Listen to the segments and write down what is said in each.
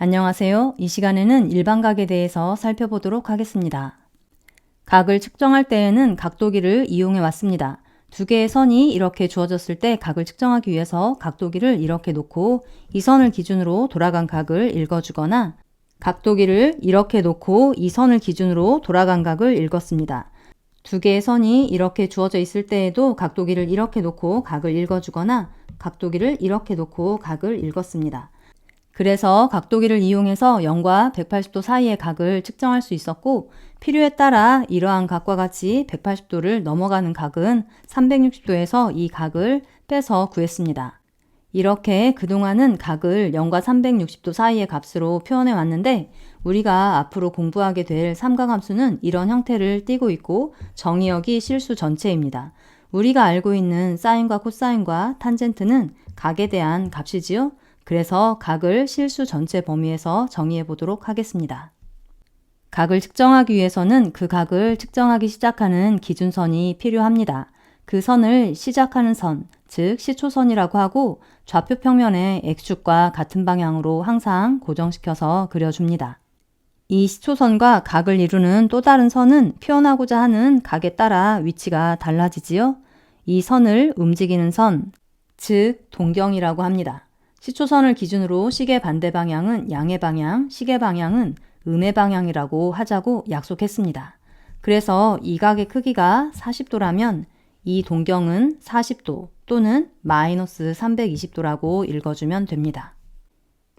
안녕하세요. 이 시간에는 일반각에 대해서 살펴보도록 하겠습니다. 각을 측정할 때에는 각도기를 이용해 왔습니다. 두 개의 선이 이렇게 주어졌을 때 각을 측정하기 위해서 각도기를 이렇게 놓고 이 선을 기준으로 돌아간 각을 읽어주거나 각도기를 이렇게 놓고 이 선을 기준으로 돌아간 각을 읽었습니다. 두 개의 선이 이렇게 주어져 있을 때에도 각도기를 이렇게 놓고 각을 읽어주거나 각도기를 이렇게 놓고 각을 읽었습니다. 그래서 각도기를 이용해서 0과 180도 사이의 각을 측정할 수 있었고 필요에 따라 이러한 각과 같이 180도를 넘어가는 각은 360도에서 이 각을 빼서 구했습니다. 이렇게 그동안은 각을 0과 360도 사이의 값으로 표현해 왔는데 우리가 앞으로 공부하게 될 삼각함수는 이런 형태를 띠고 있고 정의역이 실수 전체입니다. 우리가 알고 있는 사인과 코사인과 탄젠트는 각에 대한 값이지요. 그래서 각을 실수 전체 범위에서 정의해 보도록 하겠습니다. 각을 측정하기 위해서는 그 각을 측정하기 시작하는 기준선이 필요합니다. 그 선을 시작하는 선, 즉 시초선이라고 하고 좌표 평면의 X축과 같은 방향으로 항상 고정시켜서 그려줍니다. 이 시초선과 각을 이루는 또 다른 선은 표현하고자 하는 각에 따라 위치가 달라지지요. 이 선을 움직이는 선, 즉 동경이라고 합니다. 시초선을 기준으로 시계 반대 방향은 양의 방향, 시계 방향은 음의 방향이라고 하자고 약속했습니다. 그래서 이 각의 크기가 40도라면 이 동경은 40도 또는 마이너스 320도라고 읽어주면 됩니다.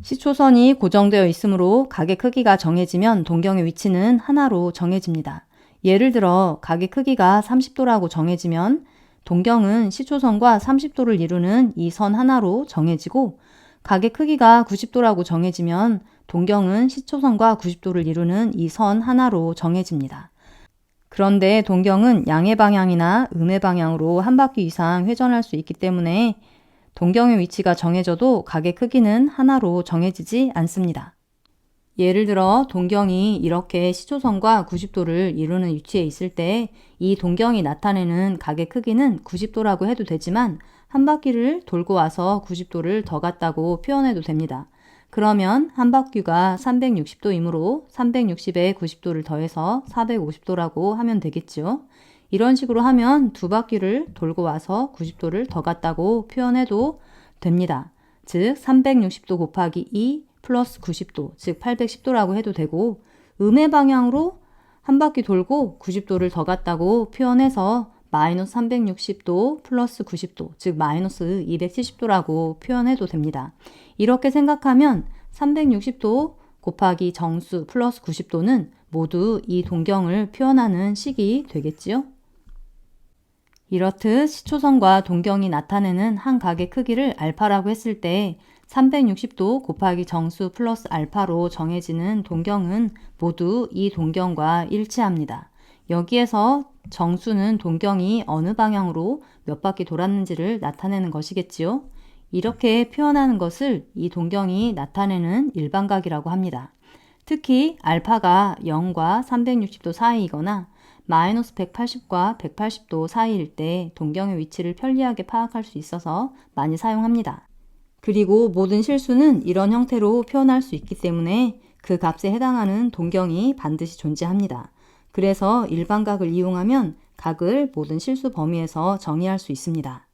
시초선이 고정되어 있으므로 각의 크기가 정해지면 동경의 위치는 하나로 정해집니다. 예를 들어 각의 크기가 30도라고 정해지면 동경은 시초선과 30도를 이루는 이 선 하나로 정해지고 각의 크기가 90도라고 정해지면 동경은 시초선과 90도를 이루는 이 선 하나로 정해집니다. 그런데 동경은 양의 방향이나 음의 방향으로 한 바퀴 이상 회전할 수 있기 때문에 동경의 위치가 정해져도 각의 크기는 하나로 정해지지 않습니다. 예를 들어 동경이 이렇게 시초선과 90도를 이루는 위치에 있을 때 이 동경이 나타내는 각의 크기는 90도라고 해도 되지만 한 바퀴를 돌고 와서 90도를 더 갔다고 표현해도 됩니다. 그러면 한 바퀴가 360도이므로 360에 90도를 더해서 450도라고 하면 되겠죠. 이런 식으로 하면 두 바퀴를 돌고 와서 90도를 더 갔다고 표현해도 됩니다. 즉 360도 곱하기 2 플러스 90도, 즉 810도라고 해도 되고 음의 방향으로 한 바퀴 돌고 90도를 더 갔다고 표현해서 마이너스 360도 플러스 90도, 즉 마이너스 270도라고 표현해도 됩니다. 이렇게 생각하면 360도 곱하기 정수 플러스 90도는 모두 이 동경을 표현하는 식이 되겠지요. 이렇듯 시초선과 동경이 나타내는 한 각의 크기를 알파라고 했을 때 360도 곱하기 정수 플러스 알파로 정해지는 동경은 모두 이 동경과 일치합니다. 여기에서 정수는 동경이 어느 방향으로 몇 바퀴 돌았는지를 나타내는 것이겠지요. 이렇게 표현하는 것을 이 동경이 나타내는 일반각이라고 합니다. 특히 알파가 0과 360도 사이이거나 마이너스 180과 180도 사이일 때 동경의 위치를 편리하게 파악할 수 있어서 많이 사용합니다. 그리고 모든 실수는 이런 형태로 표현할 수 있기 때문에 그 값에 해당하는 동경이 반드시 존재합니다. 그래서 일반각을 이용하면 각을 모든 실수 범위에서 정의할 수 있습니다.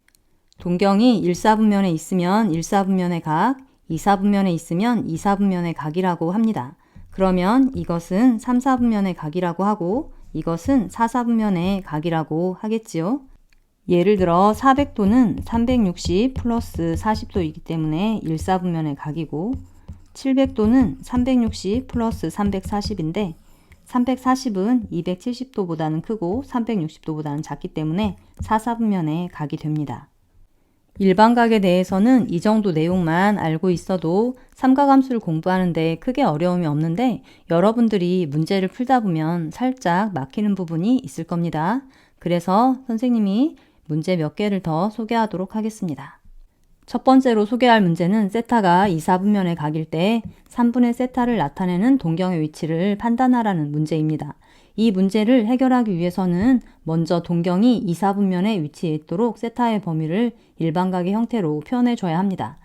동경이 1사분면에 있으면 1사분면의 각, 2사분면에 있으면 2사분면의 각이라고 합니다. 그러면 이것은 3사분면의 각이라고 하고 이것은 4사분면의 각이라고 하겠지요. 예를 들어 400도는 360 플러스 40도이기 때문에 1사분면의 각이고 700도는 360 플러스 340인데 340은 270도보다는 크고 360도보다는 작기 때문에 4사분면의 각이 됩니다. 일반각에 대해서는 이 정도 내용만 알고 있어도 삼각함수를 공부하는데 크게 어려움이 없는데 여러분들이 문제를 풀다 보면 살짝 막히는 부분이 있을 겁니다. 그래서 선생님이 문제 몇 개를 더 소개하도록 하겠습니다. 첫 번째로 소개할 문제는 세타가 2사분면의 각일 때 3분의 세타를 나타내는 동경의 위치를 판단하라는 문제입니다. 이 문제를 해결하기 위해서는 먼저 동경이 2사분면에 위치해 있도록 세타의 범위를 일반각의 형태로 표현해 줘야 합니다.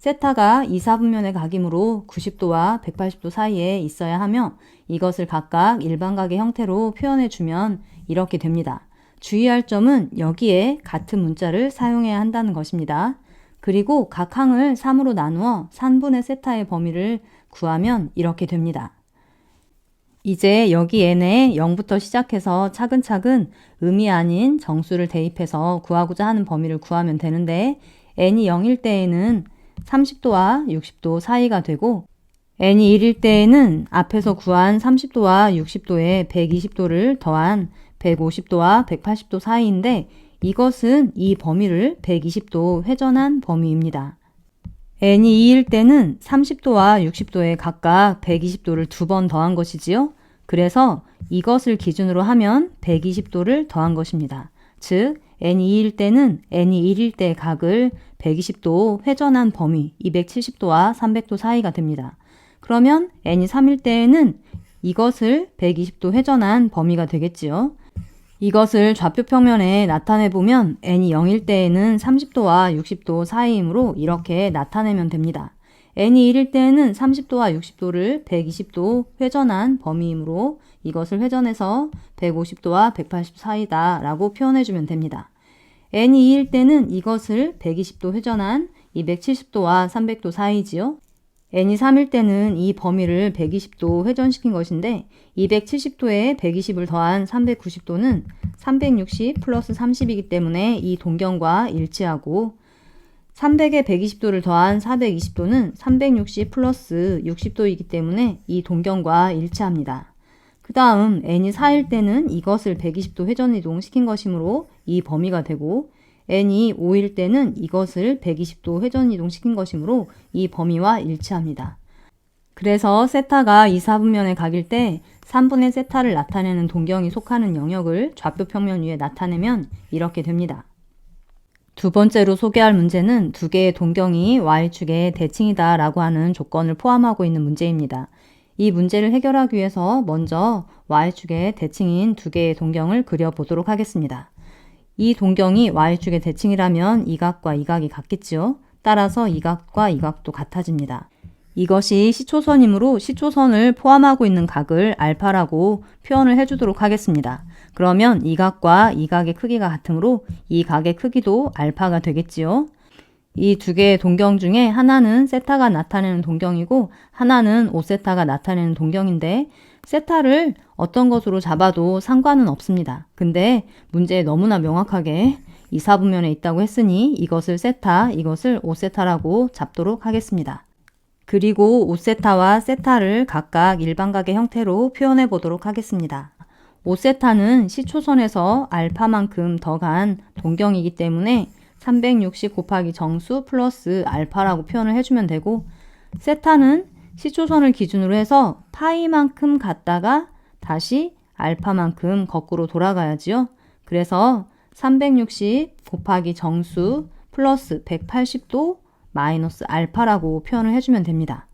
세타가 2, 4분면의 각이므로 90도와 180도 사이에 있어야 하며 이것을 각각 일반각의 형태로 표현해주면 이렇게 됩니다. 주의할 점은 여기에 같은 문자를 사용해야 한다는 것입니다. 그리고 각 항을 3으로 나누어 산분의 세타의 범위를 구하면 이렇게 됩니다. 이제 여기 n에 0부터 시작해서 차근차근 음이 아닌 정수를 대입해서 구하고자 하는 범위를 구하면 되는데 n이 0일 때에는 30도와 60도 사이가 되고 n이 1일 때에는 앞에서 구한 30도와 60도에 120도를 더한 150도와 180도 사이인데 이것은 이 범위를 120도 회전한 범위입니다. n이 2일 때는 30도와 60도에 각각 120도를 두 번 더한 것이지요. 그래서 이것을 기준으로 하면 120도를 더한 것입니다. 즉 n이 2일 때는 n이 1일 때 각을 120도 회전한 범위 270도와 300도 사이가 됩니다. 그러면 n이 3일 때에는 이것을 120도 회전한 범위가 되겠지요. 이것을 좌표 평면에 나타내 보면 n이 0일 때에는 30도와 60도 사이이므로 이렇게 나타내면 됩니다. n이 1일 때에는 30도와 60도를 120도 회전한 범위이므로 이것을 회전해서 150도와 180도 사이다 라고 표현해주면 됩니다. n이 2일 때는 이것을 120도 회전한 270도와 300도 사이지요. n이 3일 때는 이 범위를 120도 회전시킨 것인데 270도에 120을 더한 390도는 360 플러스 30이기 때문에 이 동경과 일치하고 300에 120도를 더한 420도는 360 플러스 60도이기 때문에 이 동경과 일치합니다. 그 다음 n이 4일 때는 이것을 120도 회전 이동시킨 것이므로 이 범위가 되고 n이 5일 때는 이것을 120도 회전 이동시킨 것이므로 이 범위와 일치합니다. 그래서 세타가 2, 4분면의 각일 때 3분의 세타를 나타내는 동경이 속하는 영역을 좌표 평면 위에 나타내면 이렇게 됩니다. 두 번째로 소개할 문제는 두 개의 동경이 y축의 대칭이다 라고 하는 조건을 포함하고 있는 문제입니다. 이 문제를 해결하기 위해서 먼저 y축의 대칭인 두 개의 동경을 그려보도록 하겠습니다. 이 동경이 y축의 대칭이라면 이 각과 이 각이 같겠지요. 따라서 이 각과 이 각도 같아집니다. 이것이 시초선이므로 시초선을 포함하고 있는 각을 알파라고 표현을 해주도록 하겠습니다. 그러면 이 각과 이 각의 크기가 같으므로 이 각의 크기도 알파가 되겠지요. 이 두 개의 동경 중에 하나는 세타가 나타내는 동경이고 하나는 5세타가 나타내는 동경인데 세타를 어떤 것으로 잡아도 상관은 없습니다. 근데 문제에 너무나 명확하게 2, 4분면에 있다고 했으니 이것을 세타, 이것을 5세타라고 잡도록 하겠습니다. 그리고 5세타와 세타를 각각 일반각의 형태로 표현해 보도록 하겠습니다. 5세타는 시초선에서 알파만큼 더 간 동경이기 때문에 360 곱하기 정수 플러스 알파라고 표현을 해주면 되고 세타는 시초선을 기준으로 해서 파이만큼 갔다가 다시 알파만큼 거꾸로 돌아가야지요. 그래서 360 곱하기 정수 플러스 180도 마이너스 알파라고 표현을 해주면 됩니다.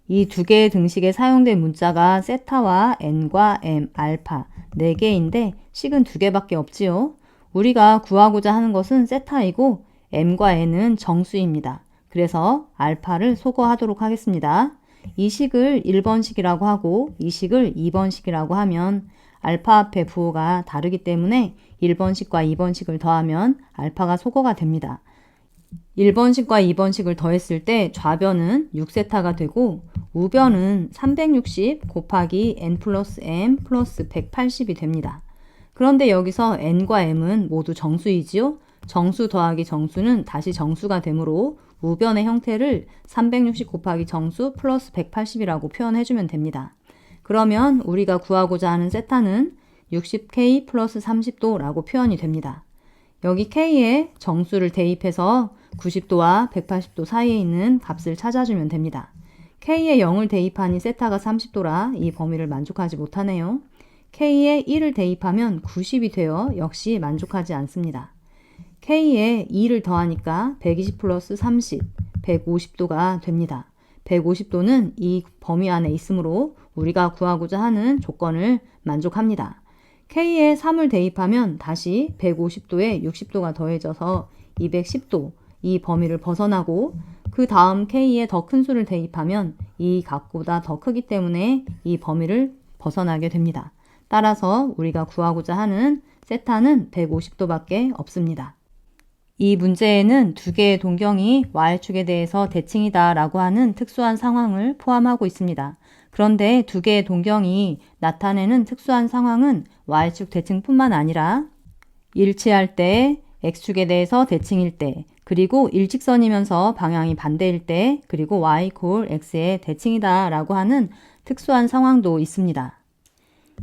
이 두 개의 등식에 사용된 문자가 세타와 n과 m, 알파 4개인데 식은 2개밖에 없지요. 우리가 구하고자 하는 것은 세타이고 m과 n은 정수입니다. 그래서 알파를 소거하도록 하겠습니다. 이 식을 1번식이라고 하고 이 식을 2번식이라고 하면 알파 앞에 부호가 다르기 때문에 1번식과 2번식을 더하면 알파가 소거가 됩니다. 1번식과 2번식을 더했을 때 좌변은 6세타가 되고 우변은 360 곱하기 n 플러스 m 플러스 180이 됩니다. 그런데 여기서 n과 m은 모두 정수이지요. 정수 더하기 정수는 다시 정수가 되므로 우변의 형태를 360 곱하기 정수 플러스 180이라고 표현해주면 됩니다. 그러면 우리가 구하고자 하는 세타는 60k 플러스 30도라고 표현이 됩니다. 여기 k에 정수를 대입해서 90도와 180도 사이에 있는 값을 찾아주면 됩니다. k에 0을 대입하니 세타가 30도라 이 범위를 만족하지 못하네요. k에 1을 대입하면 90이 되어 역시 만족하지 않습니다. k에 2를 더하니까 120 플러스 30, 150도가 됩니다. 150도는 이 범위 안에 있으므로 우리가 구하고자 하는 조건을 만족합니다. k에 3을 대입하면 다시 150도에 60도가 더해져서 210도 이 범위를 벗어나고 그 다음 K에 더 큰 수를 대입하면 이 각보다 더 크기 때문에 이 범위를 벗어나게 됩니다. 따라서 우리가 구하고자 하는 세타는 150도밖에 없습니다. 이 문제에는 두 개의 동경이 Y축에 대해서 대칭이다 라고 하는 특수한 상황을 포함하고 있습니다. 그런데 두 개의 동경이 나타내는 특수한 상황은 Y축 대칭뿐만 아니라 일치할 때, X축에 대해서 대칭일 때, 그리고 일직선이면서 방향이 반대일 때, 그리고 Y = X의 대칭이다 라고 하는 특수한 상황도 있습니다.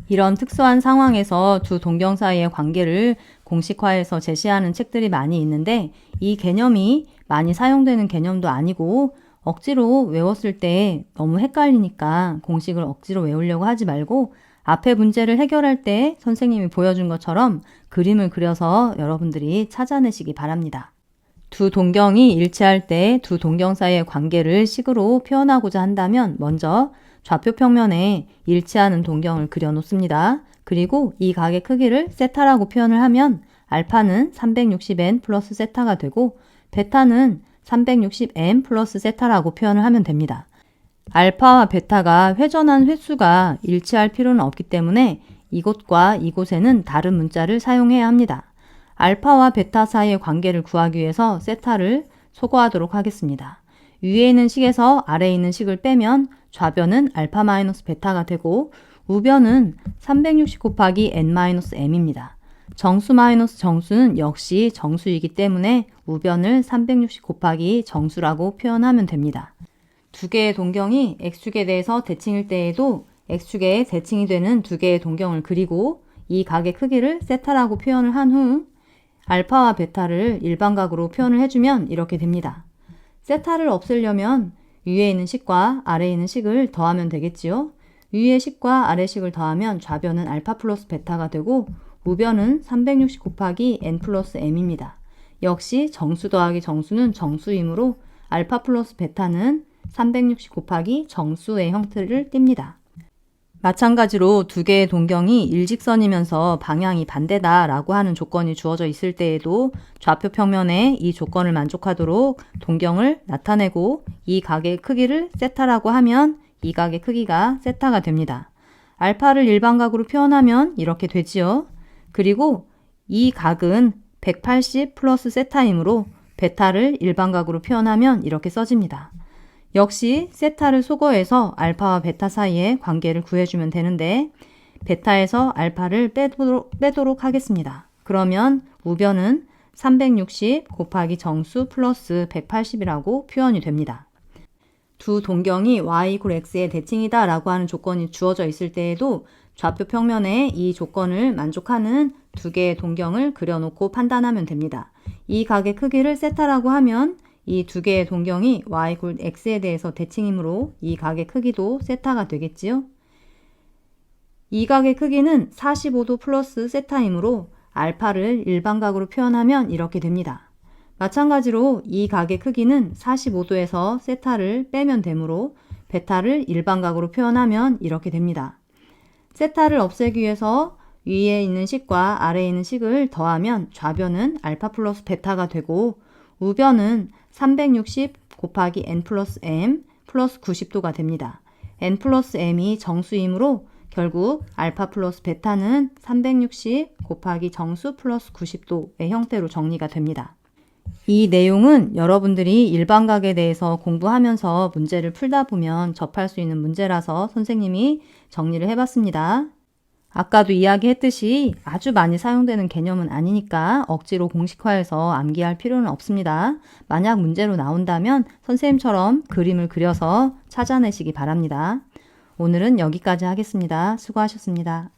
이런 특수한 상황에서 두 동경 사이의 관계를 공식화해서 제시하는 책들이 많이 있는데 이 개념이 많이 사용되는 개념도 아니고 억지로 외웠을 때 너무 헷갈리니까 공식을 억지로 외우려고 하지 말고 앞에 문제를 해결할 때 선생님이 보여준 것처럼 그림을 그려서 여러분들이 찾아내시기 바랍니다. 두 동경이 일치할 때 두 동경 사이의 관계를 식으로 표현하고자 한다면 먼저 좌표 평면에 일치하는 동경을 그려 놓습니다. 그리고 이 각의 크기를 세타라고 표현을 하면 알파는 360n 플러스 세타가 되고 베타는 360m 플러스 세타라고 표현을 하면 됩니다. 알파와 베타가 회전한 횟수가 일치할 필요는 없기 때문에 이곳과 이곳에는 다른 문자를 사용해야 합니다. 알파와 베타 사이의 관계를 구하기 위해서 세타를 소거하도록 하겠습니다. 위에 있는 식에서 아래에 있는 식을 빼면 좌변은 알파 마이너스 베타가 되고 우변은 360 곱하기 n-m입니다. 정수 마이너스 정수는 역시 정수이기 때문에 우변을 360 곱하기 정수라고 표현하면 됩니다. 두 개의 동경이 X축에 대해서 대칭일 때에도 X축에 대칭이 되는 두 개의 동경을 그리고 이 각의 크기를 세타라고 표현을 한 후 알파와 베타를 일반각으로 표현을 해주면 이렇게 됩니다. 세타를 없애려면 위에 있는 식과 아래에 있는 식을 더하면 되겠지요. 위의 식과 아래 식을 더하면 좌변은 알파 플러스 베타가 되고 우변은 360 곱하기 n 플러스 m입니다. 역시 정수 더하기 정수는 정수이므로 알파 플러스 베타는 360 곱하기 정수의 형태를 띱니다. 마찬가지로 두 개의 동경이 일직선이면서 방향이 반대다 라고 하는 조건이 주어져 있을 때에도 좌표 평면에 이 조건을 만족하도록 동경을 나타내고 이 각의 크기를 세타라고 하면 이 각의 크기가 세타가 됩니다. 알파를 일반각으로 표현하면 이렇게 되지요. 그리고 이 각은 180 플러스 세타이므로 베타를 일반각으로 표현하면 이렇게 써집니다. 역시 세타를 소거해서 알파와 베타 사이의 관계를 구해주면 되는데 베타에서 알파를 빼도록 하겠습니다. 그러면 우변은 360 곱하기 정수 플러스 180이라고 표현이 됩니다. 두 동경이 y = x의 대칭이다 라고 하는 조건이 주어져 있을 때에도 좌표 평면에 이 조건을 만족하는 두 개의 동경을 그려놓고 판단하면 됩니다. 이 각의 크기를 세타라고 하면 이 두 개의 동경이 y = x에 대해서 대칭이므로 이 각의 크기도 세타가 되겠지요. 이 각의 크기는 45도 플러스 세타이므로 알파를 일반각으로 표현하면 이렇게 됩니다. 마찬가지로 이 각의 크기는 45도에서 세타를 빼면 되므로 베타를 일반각으로 표현하면 이렇게 됩니다. 세타를 없애기 위해서 위에 있는 식과 아래에 있는 식을 더하면 좌변은 알파 플러스 베타가 되고 우변은 360 곱하기 n 플러스 m 플러스 90도가 됩니다. n 플러스 m이 정수이므로 결국 알파 플러스 베타는 360 곱하기 정수 플러스 90도의 형태로 정리가 됩니다. 이 내용은 여러분들이 일반각에 대해서 공부하면서 문제를 풀다 보면 접할 수 있는 문제라서 선생님이 정리를 해봤습니다. 아까도 이야기했듯이 아주 많이 사용되는 개념은 아니니까 억지로 공식화해서 암기할 필요는 없습니다. 만약 문제로 나온다면 선생님처럼 그림을 그려서 찾아내시기 바랍니다. 오늘은 여기까지 하겠습니다. 수고하셨습니다.